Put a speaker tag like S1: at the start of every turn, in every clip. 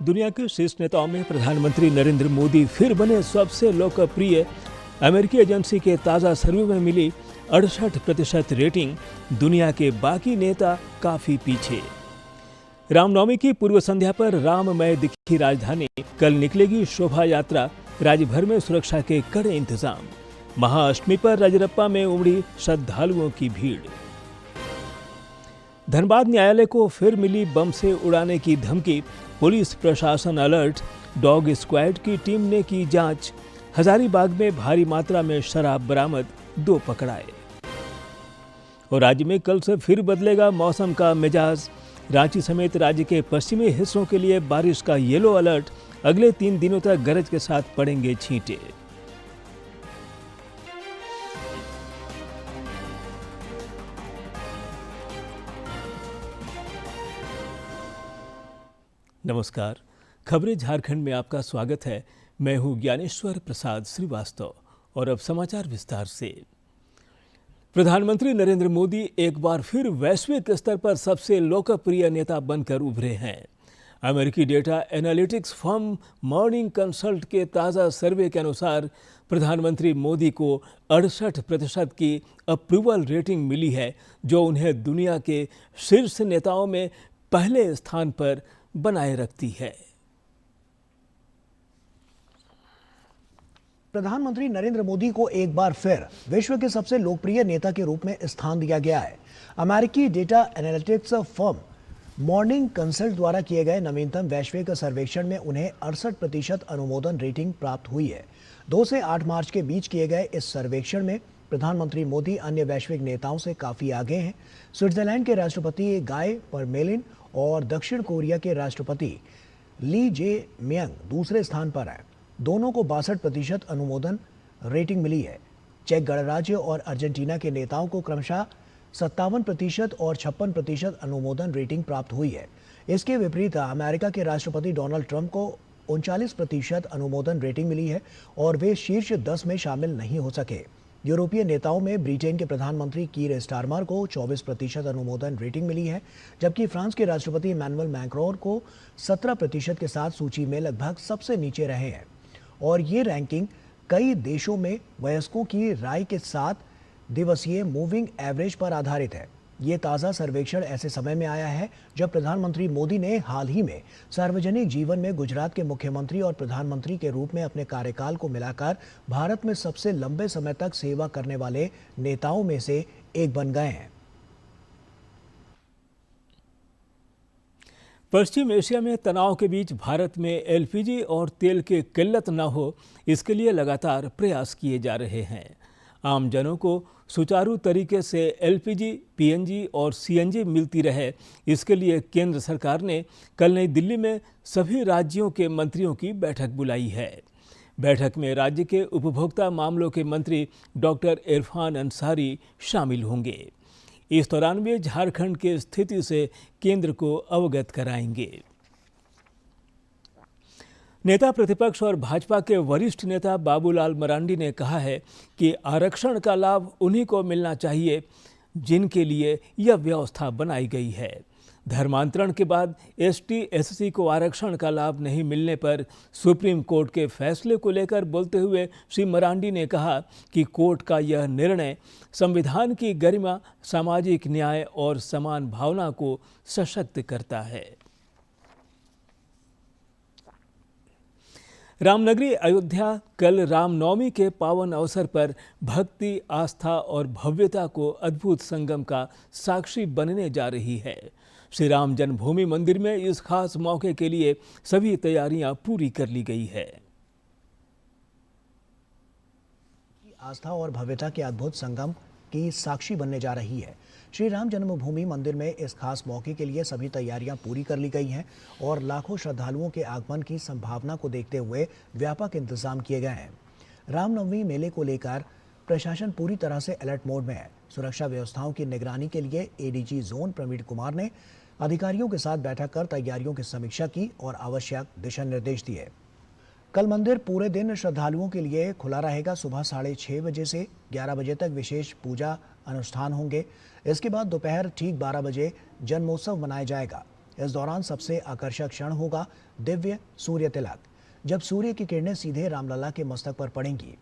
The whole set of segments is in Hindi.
S1: दुनिया के शीर्ष नेताओं में प्रधानमंत्री नरेंद्र मोदी फिर बने सबसे लोकप्रिय। अमेरिकी एजेंसी के ताज़ा सर्वे में मिली 68% रेटिंग। दुनिया के बाकी नेता काफी पीछे। रामनवमी की पूर्व संध्या पर राममय दिखी राजधानी। कल निकलेगी शोभा यात्रा। राज्य भर में सुरक्षा के कड़े इंतजाम। महाअष्टमी पर राजरप्पा में उमड़ी श्रद्धालुओं की भीड़। धनबाद न्यायालय को फिर मिली बम से उड़ाने की धमकी। पुलिस प्रशासन अलर्ट। डॉग स्क्वाड की टीम ने की जांच। हजारीबाग में भारी मात्रा में शराब बरामद, 2 पकड़ाए। और राज्य में कल से फिर बदलेगा मौसम का मिजाज। रांची समेत राज्य के पश्चिमी हिस्सों के लिए बारिश का येलो अलर्ट। अगले 3 दिनों तक गरज के साथ पड़ेंगे छींटे। नमस्कार, खबरें झारखंड में आपका स्वागत है। मैं हूं ज्ञानेश्वर प्रसाद श्रीवास्तव और अब समाचार विस्तार से। प्रधानमंत्री नरेंद्र मोदी एक बार फिर वैश्विक स्तर पर सबसे लोकप्रिय नेता बनकर उभरे हैं। अमेरिकी data analytics firm morning consult के ताज़ा सर्वे के अनुसार प्रधानमंत्री मोदी को 68% की अप्रूवल रेटिंग मिली है, जो उन्हें दुनिया के शीर्ष नेताओं में पहले स्थान पर बनाए रखती है।
S2: प्रधानमंत्री नरेंद्र मोदी को एक बार फिर विश्व के सबसे लोकप्रिय नेता के रूप में स्थान दिया गया है। अमेरिकी data analytics firm morning consult द्वारा किए गए नवीनतम वैश्विक सर्वेक्षण में उन्हें 68% अनुमोदन रेटिंग प्राप्त हुई है। 2 से 8 मार्च के बीच किए गए इस सर्वेक्षण में प्रधानमंत्री मोदी अन्य वैश्विक नेताओं से काफी आगे हैं। स्विट्जरलैंड के राष्ट्रपति गाय परमेलिन और दक्षिण कोरिया के राष्ट्रपति ली जे मियांग दूसरे स्थान पर हैं। दोनों को 62% अनुमोदन रेटिंग मिली है। चेक गणराज्य और अर्जेंटीना के नेताओं को क्रमशः 57% और 56% अनुमोदन रेटिंग प्राप्त हुई है। इसके विपरीत अमेरिका के राष्ट्रपति डोनाल्ड ट्रंप को 39% अनुमोदन रेटिंग मिली है और वे शीर्ष 10 में शामिल नहीं हो सके। यूरोपीय नेताओं में ब्रिटेन के प्रधानमंत्री कीर स्टारमर को 24% अनुमोदन रेटिंग मिली है, जबकि फ्रांस के राष्ट्रपति इमैनुअल मैक्रोन को 17% के साथ सूची में लगभग सबसे नीचे रहे हैं। और ये रैंकिंग कई देशों में वयस्कों की राय के 7 दिवसीय मूविंग एवरेज पर आधारित है। ये ताज़ा सर्वेक्षण ऐसे समय में आया है जब प्रधानमंत्री मोदी ने हाल ही में सार्वजनिक जीवन में गुजरात के मुख्यमंत्री और प्रधानमंत्री के रूप में अपने कार्यकाल को मिलाकर भारत में सबसे लंबे समय तक सेवा करने वाले नेताओं में से एक बन गए हैं।
S1: पश्चिम एशिया में तनाव के बीच भारत में एलपीजी और तेल की किल्लत न हो, इसके लिए लगातार प्रयास किए जा रहे हैं। आमजनों को सुचारू तरीके से एलपीजी, पीएनजी और सीएनजी मिलती रहे, इसके लिए केंद्र सरकार ने कल नई दिल्ली में सभी राज्यों के मंत्रियों की बैठक बुलाई है। बैठक में राज्य के उपभोक्ता मामलों के मंत्री डॉक्टर इरफान अंसारी शामिल होंगे। इस दौरान वे झारखंड की स्थिति से केंद्र को अवगत कराएंगे। नेता प्रतिपक्ष और भाजपा के वरिष्ठ नेता बाबूलाल मरांडी ने कहा है कि आरक्षण का लाभ उन्हीं को मिलना चाहिए जिनके लिए यह व्यवस्था बनाई गई है। धर्मांतरण के बाद एसटी/एससी को आरक्षण का लाभ नहीं मिलने पर सुप्रीम कोर्ट के फैसले को लेकर बोलते हुए श्री मरांडी ने कहा कि कोर्ट का यह निर्णय संविधान की गरिमा, सामाजिक न्याय और समान भावना को सशक्त करता है। रामनगरी अयोध्या कल रामनवमी के पावन अवसर पर भक्ति, आस्था और भव्यता को अद्भुत संगम का साक्षी बनने जा रही है। श्री राम जन्मभूमि मंदिर में इस खास मौके के लिए सभी तैयारियां पूरी कर ली गई है।
S2: आस्था और भव्यता के अद्भुत संगम की साक्षी बनने जा रही है। श्री राम जन्मभूमि मंदिर में इस खास मौके के लिए सभी तैयारियां पूरी कर ली गई हैं और लाखों श्रद्धालुओं के आगमन की संभावना को देखते हुए व्यापक इंतजाम किए गए हैं। रामनवमी मेले को लेकर प्रशासन पूरी तरह से अलर्ट मोड में है। सुरक्षा व्यवस्थाओं की निगरानी के लिए एडीजी जोन प्रवीण कुमार ने अधिकारियों के साथ बैठक कर तैयारियों की समीक्षा की और आवश्यक दिशा निर्देश दिए। कल मंदिर पूरे दिन श्रद्धालुओं के लिए खुला रहेगा। सुबह 6:30 बजे से 11 बजे तक विशेष पूजा अनुष्ठान होंगे। इसके बाद दोपहर ठीक 12 बजे जन्मोत्सव मनाया जाएगा। इस दौरान सबसे आकर्षक क्षण होगा दिव्य सूर्य तिलक, जब सूर्य की किरणें सीधे रामलला के मस्तक पर पड़ेंगी।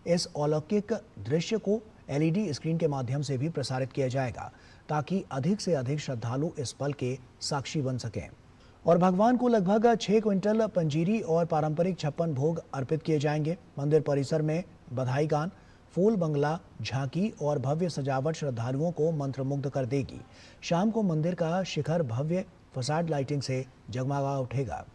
S2: इस अलौकिक दृश्य को एलईडी स्क्रीन के माध्यम से भी प्रसारित किया जाएगा, ताकि अधिक से अधिक श्रद्धालु इस पल के साक्षी बन सकें। और भगवान को लगभग 6 क्विंटल पंजीरी और पारंपरिक 56 भोग अर्पित किए जाएंगे। मंदिर परिसर में बधाई गान, फूल बंगला, झांकी और भव्य सजावट श्रद्धालुओं को मंत्रमुग्ध कर देगी। शाम को मंदिर का शिखर भव्य फसाड लाइटिंग से जगमगा उठेगा।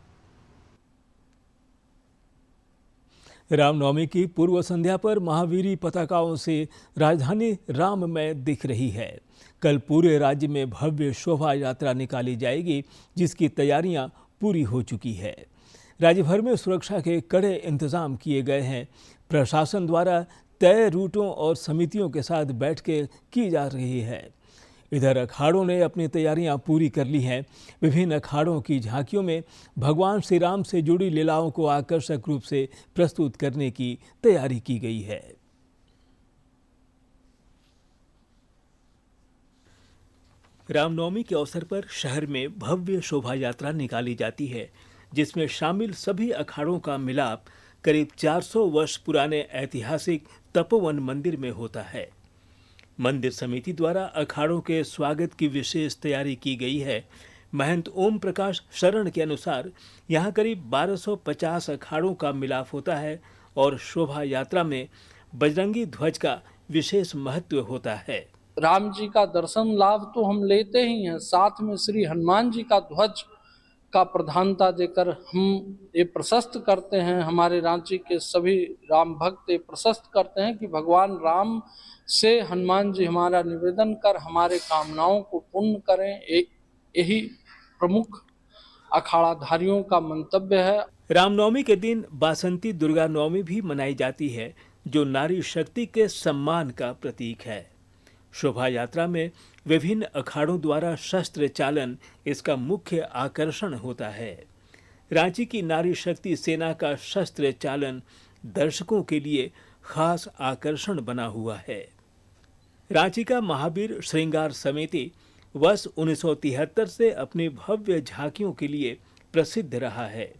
S1: रामनवमी की पूर्व संध्या पर महावीरी पताकाओं से राजधानी राममय दिख रही है। कल पूरे राज्य में भव्य शोभा यात्रा निकाली जाएगी, जिसकी तैयारियां पूरी हो चुकी है। राज्य भर में सुरक्षा के कड़े इंतजाम किए गए हैं। प्रशासन द्वारा तय रूटों और समितियों के साथ बैठकें की जा रही है। इधर अखाड़ों ने अपनी तैयारियां पूरी कर ली हैं। विभिन्न अखाड़ों की झांकियों में भगवान श्री राम से जुड़ी लीलाओं को आकर्षक रूप से प्रस्तुत करने की तैयारी की गई है। रामनवमी के अवसर पर शहर में भव्य शोभा यात्रा निकाली जाती है, जिसमें शामिल सभी अखाड़ों का मिलाप करीब 400 वर्ष पुराने ऐतिहासिक तपोवन मंदिर में होता है। मंदिर समिति द्वारा अखाड़ों के स्वागत की विशेष तैयारी की गई है। महंत ओम प्रकाश शरण के अनुसार यहाँ करीब 1250 अखाड़ों का मिलाप होता है और शोभा यात्रा में बजरंगी ध्वज का विशेष महत्व होता है।
S3: राम जी का दर्शन लाभ तो हम लेते ही हैं, साथ में श्री हनुमान जी का ध्वज का प्रधानता देकर हम ये प्रशस्त करते हैं। हमारे रांची के सभी राम भक्त ये प्रशस्त करते हैं कि भगवान राम से हनुमान जी हमारा निवेदन कर हमारे कामनाओं को पूर्ण करें। यही प्रमुख अखाड़ाधारियों का मंतव्य है।
S1: रामनवमी के दिन बासंती दुर्गा नवमी भी मनाई जाती है, जो नारी शक्ति के सम्मान का प्रतीक है। शोभा यात्रा में विभिन्न अखाड़ों द्वारा शस्त्र चालन इसका मुख्य आकर्षण होता है। रांची की नारी शक्ति सेना का शस्त्र चालन दर्शकों के लिए खास आकर्षण बना हुआ है। रांची का महावीर श्रृंगार समिति वर्ष 1973 से अपनी भव्य झांकियों के लिए प्रसिद्ध रहा है।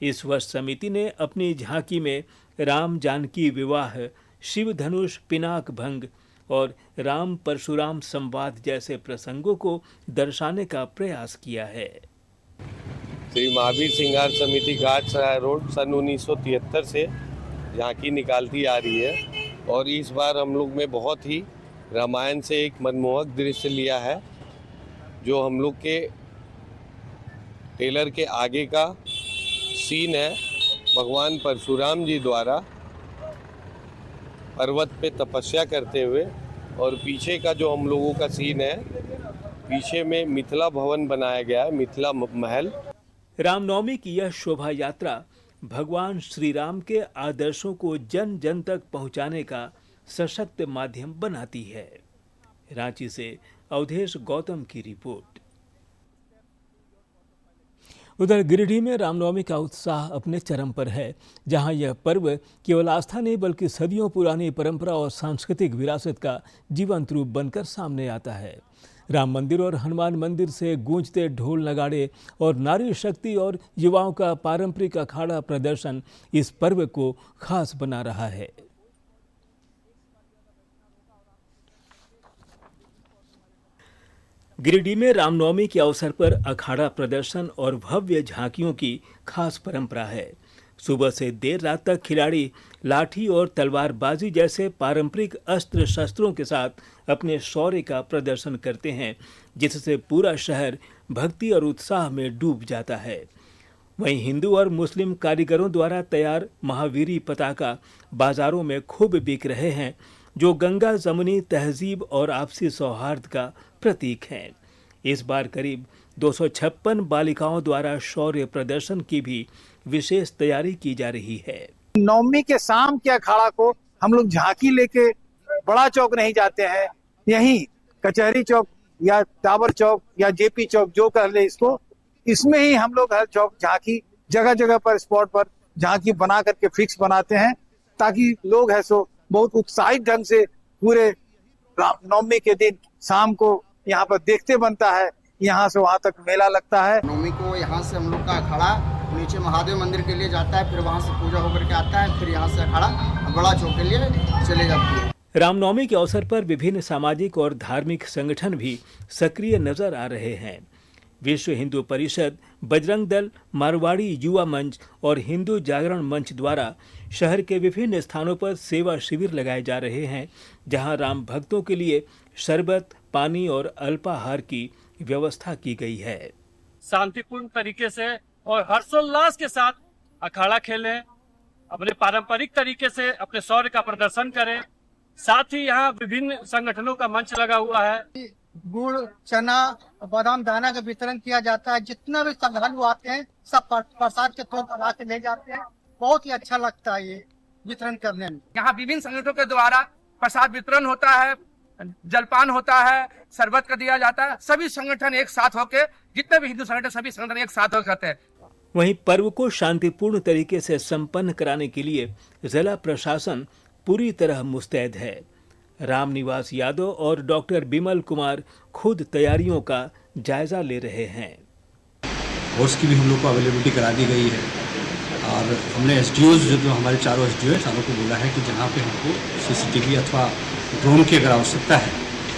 S1: इस वर्ष समिति ने अपनी झांकी में राम जानकी विवाह, शिव धनुष पिनाक भंग और राम परशुराम संवाद जैसे प्रसंगों को दर्शाने का प्रयास किया है।
S4: श्री महावीर श्रृंगार समिति घाट सराय रोड सन 1973 से झांकी निकालती आ रही है और इस बार हम लोग में बहुत ही रामायण से एक मनमोहक दृश्य लिया है, जो हम लोग के टेलर के आगे का सीन है। भगवान परशुराम जी द्वारा पर्वत पे तपस्या करते हुए, और पीछे का जो हम लोगों का सीन है, पीछे में मिथिला भवन बनाया गया है, मिथिला महल।
S1: रामनवमी की यह शोभा यात्रा भगवान श्री राम के आदर्शों को जन जन तक पहुंचाने का सशक्त माध्यम बनाती है। रांची से अवधेश गौतम की रिपोर्ट। उधर गिरिडीह में रामनवमी का उत्साह अपने चरम पर है, जहां यह पर्व केवल आस्था नहीं बल्कि सदियों पुरानी परंपरा और सांस्कृतिक विरासत का जीवंत रूप बनकर सामने आता है। राम मंदिर और हनुमान मंदिर से गूंजते ढोल नगाड़े और नारी शक्ति और युवाओं का पारंपरिक अखाड़ा प्रदर्शन इस पर्व को खास बना रहा है। गिरिडीह में रामनवमी के अवसर पर अखाड़ा प्रदर्शन और भव्य झांकियों की खास परंपरा है। सुबह से देर रात तक खिलाड़ी लाठी और तलवारबाजी जैसे पारंपरिक अस्त्र शस्त्रों के साथ अपने शौर्य का प्रदर्शन करते हैं, जिससे पूरा शहर भक्ति और उत्साह में डूब जाता है। वहीं हिंदू और मुस्लिम कारीगरों द्वारा तैयार महावीरी पताका बाजारों में खूब बिक रहे हैं, जो गंगा जमुनी तहजीब और आपसी सौहार्द का प्रतीक हैं। इस बार करीब 256 बालिकाओं द्वारा शौर्य प्रदर्शन की भी विशेष तैयारी की जा रही है।
S5: नवमी के शाम के अखाड़ा को हम लोग झांकी लेके बड़ा चौक नहीं जाते हैं, यहीं कचहरी चौक या टावर चौक या जेपी चौक जो कह ले इसको, इसमें ही हम लोग हर चौक झांकी जगह जगह पर स्पॉट पर झांकी बना करके फिक्स बनाते हैं, ताकि लोग है सो बहुत उत्साहित ढंग से पूरे नवमी के दिन शाम को यहाँ पर देखते बनता है यहाँ से वहाँ तक मेला लगता है।
S6: नवमी को यहाँ से हम लोग का अखाड़ा नीचे महादेव मंदिर के लिए जाता है, फिर वहाँ से पूजा होकर के आता है, फिर यहाँ से अखाड़ा बड़ा चौक के लिए चले जाती है।
S1: रामनवमी के अवसर पर विभिन्न सामाजिक और धार्मिक संगठन भी सक्रिय नजर आ रहे हैं। विश्व हिंदू परिषद, बजरंग दल, मारवाड़ी युवा मंच और हिंदू जागरण मंच द्वारा शहर के विभिन्न स्थानों पर सेवा शिविर लगाए जा रहे हैं, जहां राम भक्तों के लिए शरबत, पानी और अल्पाहार की व्यवस्था की गई है।
S7: शांतिपूर्ण तरीके से और हर्षोल्लास के साथ अखाड़ा खेलें, अपने पारंपरिक तरीके से अपने शौर्य का प्रदर्शन करें। साथ ही यहाँ विभिन्न संगठनों का मंच लगा हुआ है।
S8: गुड़, चना, बादाम दाना का वितरण किया जाता है। जितना भी श्रद्धालु आते हैं सब प्रसाद के तौर पर आके ले जाते हैं। बहुत ही अच्छा लगता है ये वितरण करने में।
S9: यहाँ विभिन्न संगठनों के द्वारा प्रसाद वितरण होता है, जलपान होता है, शरबत का दिया जाता है। सभी संगठन एक साथ होकर, जितने भी हिंदू संगठन सभी संगठन एक साथ होकर करते हैं।
S1: वहीं पर्व को शांतिपूर्ण तरीके से संपन्न कराने के लिए जिला प्रशासन पूरी तरह मुस्तैद है। रामनिवास यादव और डॉक्टर बिमल कुमार खुद तैयारियों का जायजा ले रहे हैं।
S10: फोर्स की भी हम लोग को अवेलेबिलिटी करा दी गई है और हमने एसडीओज जो हमारे चारों एसडीओ हैं सारों को बोला है कि जहाँ पे हमको सीसीटीवी अथवा ड्रोन की अगर आवश्यकता है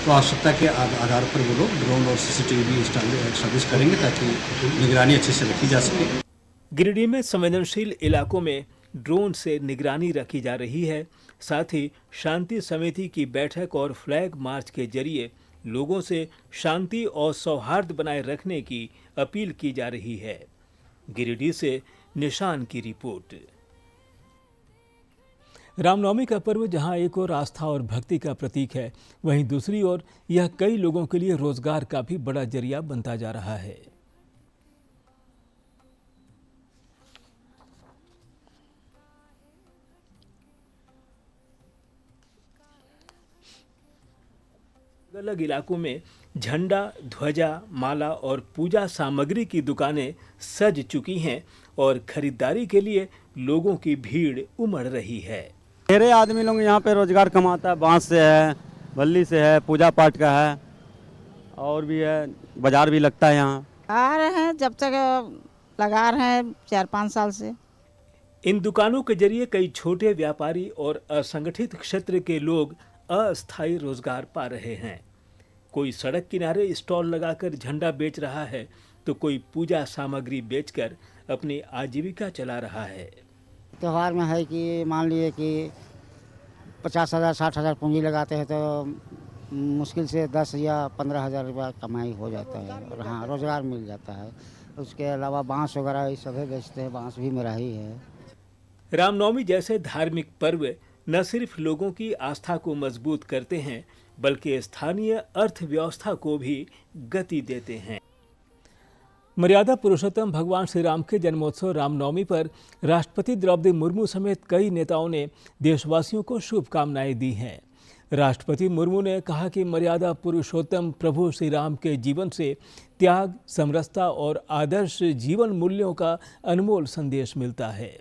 S10: तो आवश्यकता के आधार पर वो लोग ड्रोन और सीसीटीवी सर्विस करेंगे ताकि निगरानी अच्छे से रखी जा सके।
S1: गिरिडीह में संवेदनशील इलाकों में ड्रोन से निगरानी रखी जा रही है। साथ ही शांति समिति की बैठक और फ्लैग मार्च के जरिए लोगों से शांति और सौहार्द बनाए रखने की अपील की जा रही है। गिरिडीह से निशान की रिपोर्ट। रामनवमी का पर्व जहां एक और आस्था और भक्ति का प्रतीक है, वहीं दूसरी ओर यह कई लोगों के लिए रोजगार का भी बड़ा जरिया बनता जा रहा है। अलग इलाकों में झंडा, ध्वजा, माला और पूजा सामग्री की दुकानें सज चुकी हैं और खरीदारी के लिए लोगों की भीड़ उमड़ रही है।
S11: ढेरे आदमी लोग यहाँ पे रोजगार कमाता है। बांस से है, बल्ली से है, पूजा पाठ का है और भी है। बाजार भी लगता है यहाँ।
S12: आ रहे हैं, जब तक लगा रहे हैं 4-5 साल से।
S1: इन दुकानों के जरिए कई छोटे व्यापारी और असंगठित क्षेत्र के लोग अस्थायी रोजगार पा रहे हैं। कोई सड़क किनारे स्टॉल लगाकर झंडा बेच रहा है तो कोई पूजा सामग्री बेचकर अपनी आजीविका चला रहा है।
S12: त्योहार में है कि मान लिए कि 50,000 60,000 पूंजी लगाते हैं तो मुश्किल से 10 या 15,000 रुपया कमाई हो जाता है और हाँ रोजगार मिल जाता है। उसके अलावा बांस वगैरह ये सभी बेचते हैं, बांस भी मेरा ही है।
S1: रामनवमी जैसे धार्मिक पर्व न सिर्फ लोगों की आस्था को मजबूत करते हैं बल्कि स्थानीय अर्थव्यवस्था को भी गति देते हैं। मर्यादा पुरुषोत्तम भगवान श्री राम के जन्मोत्सव रामनवमी पर राष्ट्रपति द्रौपदी मुर्मू समेत कई नेताओं ने देशवासियों को शुभकामनाएं दी हैं। राष्ट्रपति मुर्मू ने कहा कि मर्यादा पुरुषोत्तम प्रभु श्री राम के जीवन से त्याग, समरसता और आदर्श जीवन मूल्यों का अनमोल संदेश मिलता है।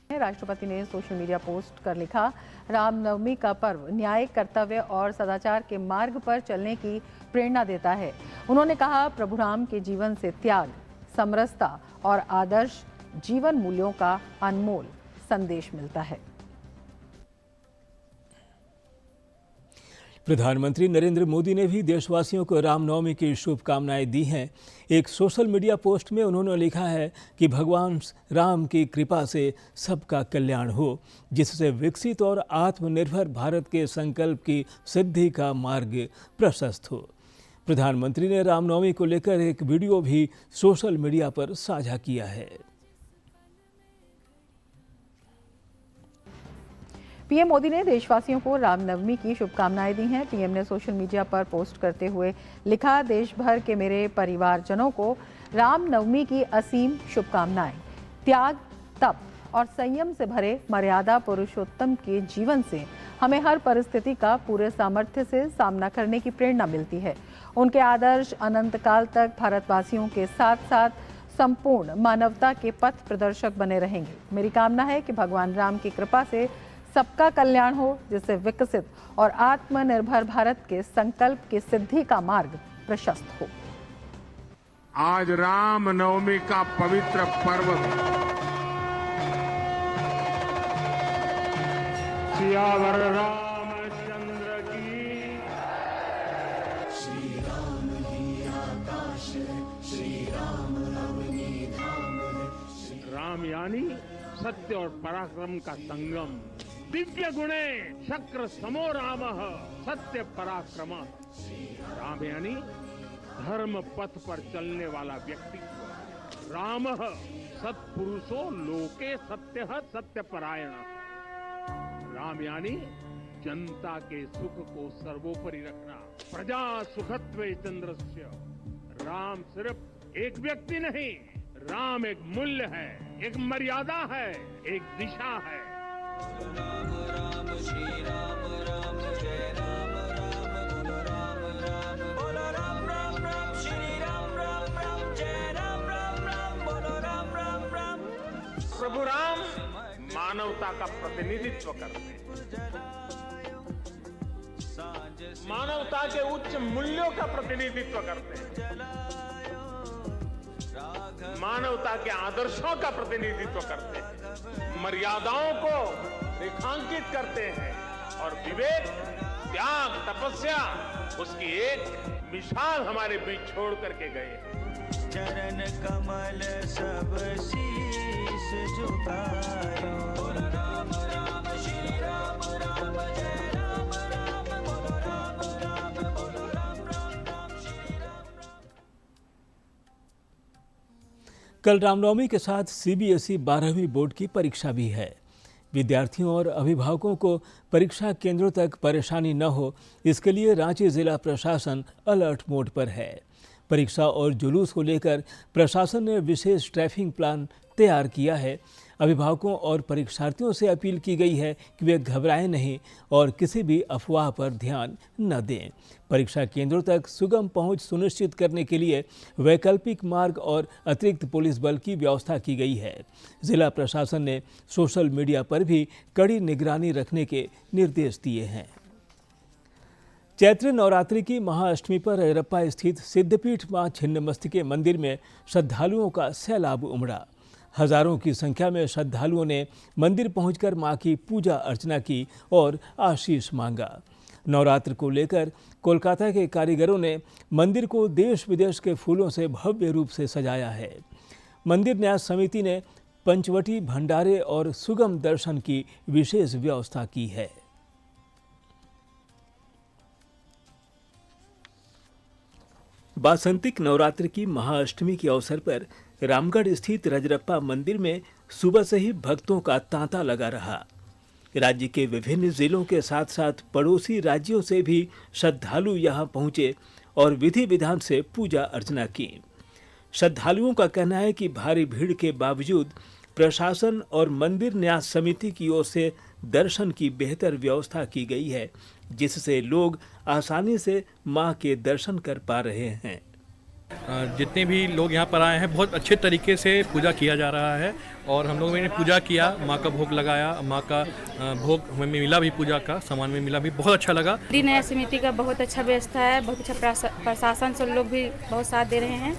S13: राष्ट्रपति ने सोशल मीडिया पोस्ट कर लिखा, रामनवमी का पर्व न्याय, कर्तव्य और सदाचार के मार्ग पर चलने की प्रेरणा देता है। उन्होंने कहा, प्रभु राम के जीवन से त्याग, समरसता और आदर्श जीवन मूल्यों का अनमोल संदेश मिलता है।
S1: प्रधानमंत्री नरेंद्र मोदी ने भी देशवासियों को रामनवमी की शुभकामनाएं दी हैं। एक सोशल मीडिया पोस्ट में उन्होंने लिखा है कि भगवान राम की कृपा से सबका कल्याण हो, जिससे विकसित और आत्मनिर्भर भारत के संकल्प की सिद्धि का मार्ग प्रशस्त हो। प्रधानमंत्री ने रामनवमी को लेकर एक वीडियो भी सोशल मीडिया पर साझा किया है।
S13: पीएम मोदी ने देशवासियों को रामनवमी की शुभकामनाएं दी हैं। पीएम ने सोशल मीडिया पर पोस्ट करते हुए लिखा, देश भर के मेरे परिवारजनों को रामनवमी की असीम शुभकामनाएं। त्याग, तप और संयम से भरे मर्यादा पुरुषोत्तम के जीवन से हमें हर परिस्थिति का पूरे सामर्थ्य से सामना करने की प्रेरणा मिलती है। उनके आदर्श अनंत काल तक भारतवासियों के साथ साथ संपूर्ण मानवता के पथ प्रदर्शक बने रहेंगे। मेरी कामना है कि भगवान राम की कृपा से सबका कल्याण हो, जिससे विकसित और आत्मनिर्भर भारत के संकल्प की सिद्धि का मार्ग प्रशस्त हो।
S14: आज राम नवमी का पवित्र पर्व सियावर रामचंद्र की। श्री राम ही आकाश है, श्री राम रवनी धाम है। राम यानी सत्य और पराक्रम का संगम। दिव्य गुणे शक्र समो राम सत्य पराक्रम। राम यानी धर्म पथ पर चलने वाला व्यक्तित्व। राम सत्पुरुषो लोके सत्य सत्यपरायण। राम यानी जनता के सुख को सर्वोपरि रखना। प्रजा सुखत्वे चंद्रस्य। राम सिर्फ एक व्यक्ति नहीं, राम एक मूल्य है, एक मर्यादा है, एक दिशा है। राम राम श्री राम राम जय राम राम बोलो राम राम बोलो राम राम राम श्री राम राम राम जय राम राम राम बोलो राम राम राम। प्रभु राम मानवता का प्रतिनिधित्व करते हैं, मानवता के उच्च मूल्यों का प्रतिनिधित्व करते हैं, मानवता के आदर्शों का प्रतिनिधित्व करते हैं, मर्यादाओं को रेखांकित करते हैं और विवेक, त्याग, तपस्या उसकी एक मिसाल हमारे बीच छोड़ करके गए। चरण कमल सब शीश झुकायो। राम राम श्री राम राम जय राम राम बोलो राम राम बोलो राम राम राम श्री राम राम।
S1: कल रामनवमी के साथ सीबीएसई 12वीं बोर्ड की परीक्षा भी है। विद्यार्थियों और अभिभावकों को परीक्षा केंद्रों तक परेशानी न हो, इसके लिए रांची जिला प्रशासन अलर्ट मोड पर है। परीक्षा और जुलूस को लेकर प्रशासन ने विशेष ट्रैफिक प्लान तैयार किया है। अभिभावकों और परीक्षार्थियों से अपील की गई है कि वे घबराएं नहीं और किसी भी अफवाह पर ध्यान न दें। परीक्षा केंद्रों तक सुगम पहुंच सुनिश्चित करने के लिए वैकल्पिक मार्ग और अतिरिक्त पुलिस बल की व्यवस्था की गई है। जिला प्रशासन ने सोशल मीडिया पर भी कड़ी निगरानी रखने के निर्देश दिए हैं। चैत्र नवरात्रि की महाअष्टमी पर रजरप्पा स्थित सिद्धपीठ मां छिन्नमस्तिके मंदिर में श्रद्धालुओं का सैलाब उमड़ा। हजारों की संख्या में श्रद्धालुओं ने मंदिर पहुंचकर मां की पूजा अर्चना की और आशीष मांगा। नवरात्र को लेकर कोलकाता के कारीगरों ने मंदिर को देश विदेश के फूलों से भव्य रूप से सजाया है। मंदिर न्यास समिति ने पंचवटी भंडारे और सुगम दर्शन की विशेष व्यवस्था की है। बासंतिक नवरात्र की महाअष्टमी के अवसर पर रामगढ़ स्थित रजरप्पा मंदिर में सुबह से ही भक्तों का तांता लगा रहा। राज्य के विभिन्न जिलों के साथ साथ पड़ोसी राज्यों से भी श्रद्धालु यहां पहुंचे और विधि विधान से पूजा अर्चना की। श्रद्धालुओं का कहना है कि भारी भीड़ के बावजूद प्रशासन और मंदिर न्यास समिति की ओर से दर्शन की बेहतर व्यवस्था की गई है, जिससे लोग आसानी से मां के दर्शन कर पा रहे हैं।
S15: जितने भी लोग यहाँ पर आए हैं, बहुत अच्छे तरीके से पूजा किया जा रहा है और हम लोगों ने पूजा किया, माँ का भोग लगाया, माँ का भोग हमें मिला भी, पूजा का सामान में मिला भी, बहुत अच्छा लगा।
S16: न्यास समिति का बहुत अच्छा व्यवस्था है, बहुत अच्छा प्रशासन से लोग भी बहुत साथ दे रहे हैं,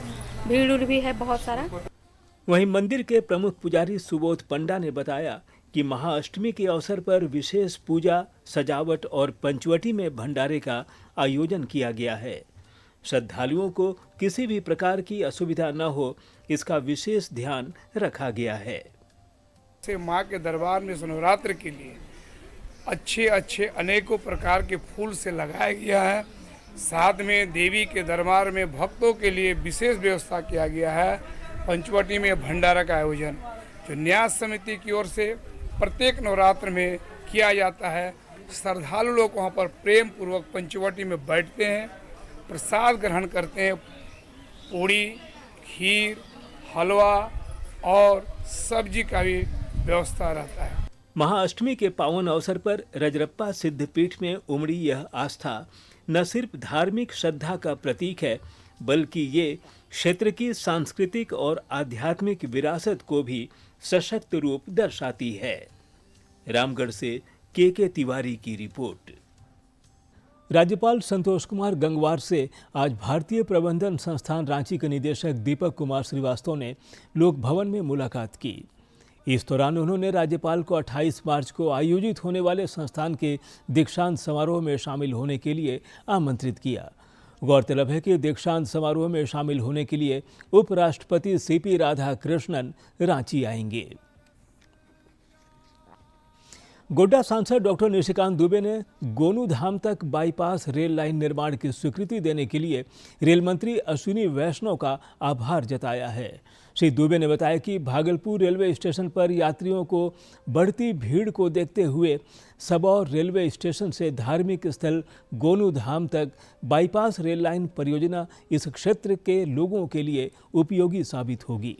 S16: भीड़ भी है बहुत सारा।
S1: वहीं मंदिर के प्रमुख पुजारी सुबोध पंडा ने बताया कि महाअष्टमी के अवसर पर विशेष पूजा, सजावट और पंचवटी में भंडारे का आयोजन किया गया है। श्रद्धालुओं को किसी भी प्रकार की असुविधा न हो, इसका विशेष ध्यान रखा गया है।
S17: माँ के दरबार में नवरात्र के लिए अच्छे अच्छे अनेकों प्रकार के फूल से लगाया गया है। साथ में देवी के दरबार में भक्तों के लिए विशेष व्यवस्था किया गया है। पंचवटी में भंडारा का आयोजन जो न्यास समिति की ओर से प्रत्येक नवरात्र में किया जाता है। श्रद्धालु लोग वहाँ पर प्रेम पूर्वक पंचवटी में बैठते हैं, प्रसाद ग्रहण करते हैं। पूड़ी, खीर, हलवा और सब्जी का भी व्यवस्था रहता है।
S1: महाअष्टमी के पावन अवसर पर रजरप्पा सिद्धपीठ में उमड़ी यह आस्था न सिर्फ धार्मिक श्रद्धा का प्रतीक है, बल्कि ये क्षेत्र की सांस्कृतिक और आध्यात्मिक विरासत को भी सशक्त रूप दर्शाती है। रामगढ़ से के तिवारी की रिपोर्ट। राज्यपाल संतोष कुमार गंगवार से आज भारतीय प्रबंधन संस्थान रांची के निदेशक दीपक कुमार श्रीवास्तव ने लोक भवन में मुलाकात की। इस दौरान उन्होंने राज्यपाल को 28 मार्च को आयोजित होने वाले संस्थान के दीक्षांत समारोह में शामिल होने के लिए आमंत्रित किया। गौरतलब है कि दीक्षांत समारोह में शामिल होने के लिए उपराष्ट्रपति सीपी राधाकृष्णन रांची आएंगे। गोड्डा सांसद डॉक्टर निशिकांत दुबे ने गोनूधाम तक बाईपास रेल लाइन निर्माण की स्वीकृति देने के लिए रेल मंत्री अश्विनी वैष्णव का आभार जताया है। श्री दुबे ने बताया कि भागलपुर रेलवे स्टेशन पर यात्रियों को बढ़ती भीड़ को देखते हुए सबौर रेलवे स्टेशन से धार्मिक स्थल गोनूधाम तक बाईपास रेल लाइन परियोजना इस क्षेत्र के लोगों के लिए उपयोगी साबित होगी।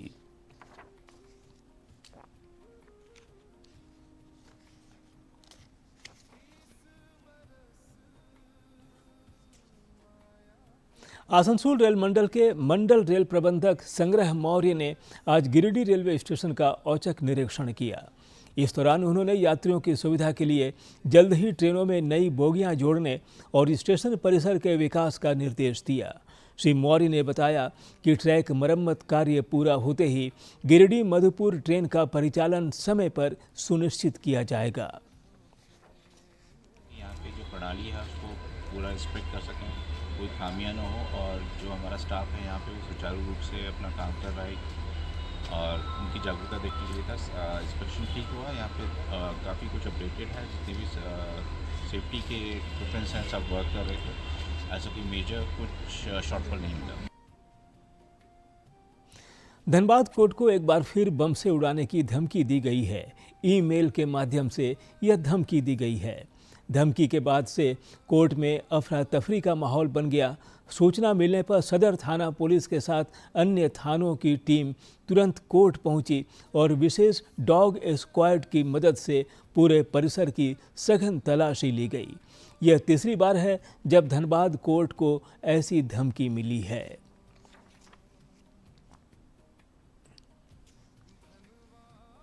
S1: आसनसोल रेल मंडल के मंडल रेल प्रबंधक संग्रह मौर्य ने आज गिरिडीह रेलवे स्टेशन का औचक निरीक्षण किया। इस दौरान उन्होंने यात्रियों की सुविधा के लिए जल्द ही ट्रेनों में नई बोगियां जोड़ने और स्टेशन परिसर के विकास का निर्देश दिया। श्री मौर्य ने बताया कि ट्रैक मरम्मत कार्य पूरा होते ही गिरिडीह मधुपुर ट्रेन का परिचालन समय पर सुनिश्चित किया जाएगा।
S18: यहाँ पे जो प्रणाली है उसको पूरा इंस्पेक्ट कर सकें, कोई खामियां न हो और जो हमारा स्टाफ है यहाँ पे वो सुचारू रूप से अपना काम कर रहा है और उनकी जागरूकता देखने के लिए था। इंस्पेक्शन ठीक हुआ, यहाँ पे काफ़ी कुछ अपडेटेड है, जितने भी सेफ्टी के इक्विपमेंट्स हैं सब वर्क कर रहे थे। ऐसा कोई मेजर कुछ शॉर्टफॉल नहीं मिला।
S1: धनबाद कोर्ट को एक बार फिर बम से उड़ाने की धमकी दी गई है। ईमेल के माध्यम से यह धमकी दी गई है। धमकी के बाद से कोर्ट में अफरा तफरी का माहौल बन गया। सूचना मिलने पर सदर थाना पुलिस के साथ अन्य थानों की टीम तुरंत कोर्ट पहुंची और विशेष डॉग स्क्वाड की मदद से पूरे परिसर की सघन तलाशी ली गई। यह तीसरी बार है जब धनबाद कोर्ट को ऐसी धमकी मिली है।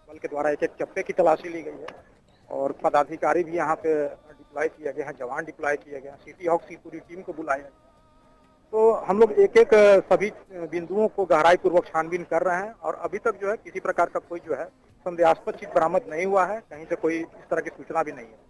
S19: बल के द्वारा एक एक चप्पे की तलाशी ली गई है और पदाधिकारी भी यहाँ पे डिप्लॉय किया गया है, जवान डिप्लॉय किया गया, सिटी हॉक की पूरी टीम को बुलाया गया। तो हम लोग एक एक सभी बिंदुओं को गहराई पूर्वक छानबीन कर रहे हैं और अभी तक जो है किसी प्रकार का कोई जो है संदेहास्पद चीज बरामद नहीं हुआ है, कहीं से कोई इस तरह की सूचना भी नहीं है।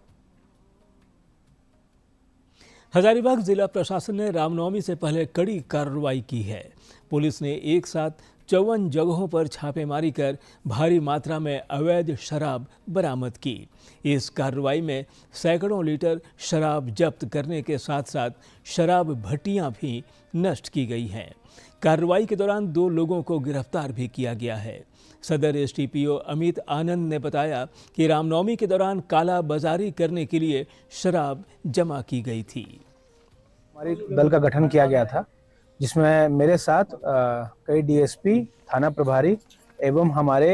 S1: हजारीबाग जिला प्रशासन ने रामनवमी से पहले कड़ी कार्रवाई की है। पुलिस ने एक साथ 54 जगहों पर छापेमारी कर भारी मात्रा में अवैध शराब बरामद की। इस कार्रवाई में सैकड़ों लीटर शराब जब्त करने के साथ साथ शराब भट्टियां भी नष्ट की गई हैं। कार्रवाई के दौरान 2 लोगों को गिरफ्तार भी किया गया है। सदर एसडीपीओ अमित आनंद ने बताया कि रामनवमी के दौरान काला बाजारी करने के लिए शराब जमा की गई थी।
S20: हमारे दल का गठन किया गया था जिसमें मेरे साथ कई डीएसपी, थाना प्रभारी एवं हमारे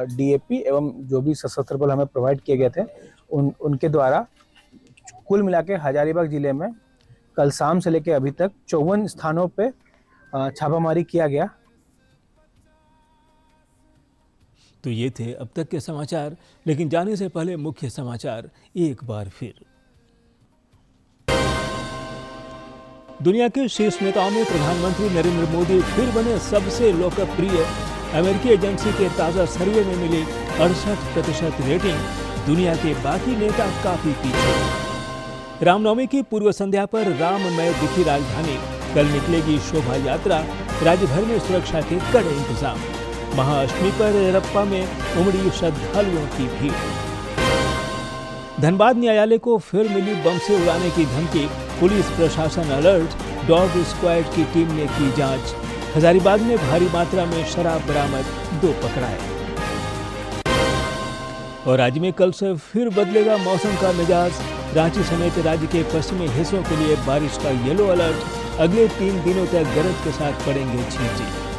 S20: डीएपी एवं जो भी सशस्त्र बल हमें प्रोवाइड किए गए थे उनके द्वारा कुल मिला के हजारीबाग जिले में कल शाम से लेकर अभी तक 54 स्थानों पे छापामारी किया गया।
S1: तो ये थे अब तक के समाचार, लेकिन जाने से पहले मुख्य समाचार एक बार फिर। दुनिया के शीर्ष नेताओं में प्रधानमंत्री नरेंद्र मोदी फिर बने सबसे लोकप्रिय। अमेरिकी एजेंसी के ताजा सर्वे में मिली 68% रेटिंग। दुनिया के बाकी नेता काफी पीछे। रामनवमी की पूर्व संध्या पर राममय दिखी राजधानी। कल निकलेगी शोभा यात्रा। राज्य भर में सुरक्षा के कड़े इंतजाम। महाअष्टमी पर रप्पा में उमड़ी श्रद्धालुओं की भीड़। धनबाद न्यायालय को फिर मिली बम से उड़ाने की धमकी। पुलिस प्रशासन अलर्ट। डॉग स्क्वाड की टीम ने की जांच। हजारीबाग में भारी मात्रा में शराब बरामद, 2 पकड़ाए। और राज्य में कल से फिर बदलेगा मौसम का मिजाज। रांची समेत राज्य के पश्चिमी हिस्सों के लिए बारिश का येलो अलर्ट। अगले 3 दिनों तक गरज के साथ पड़ेंगे छींटे।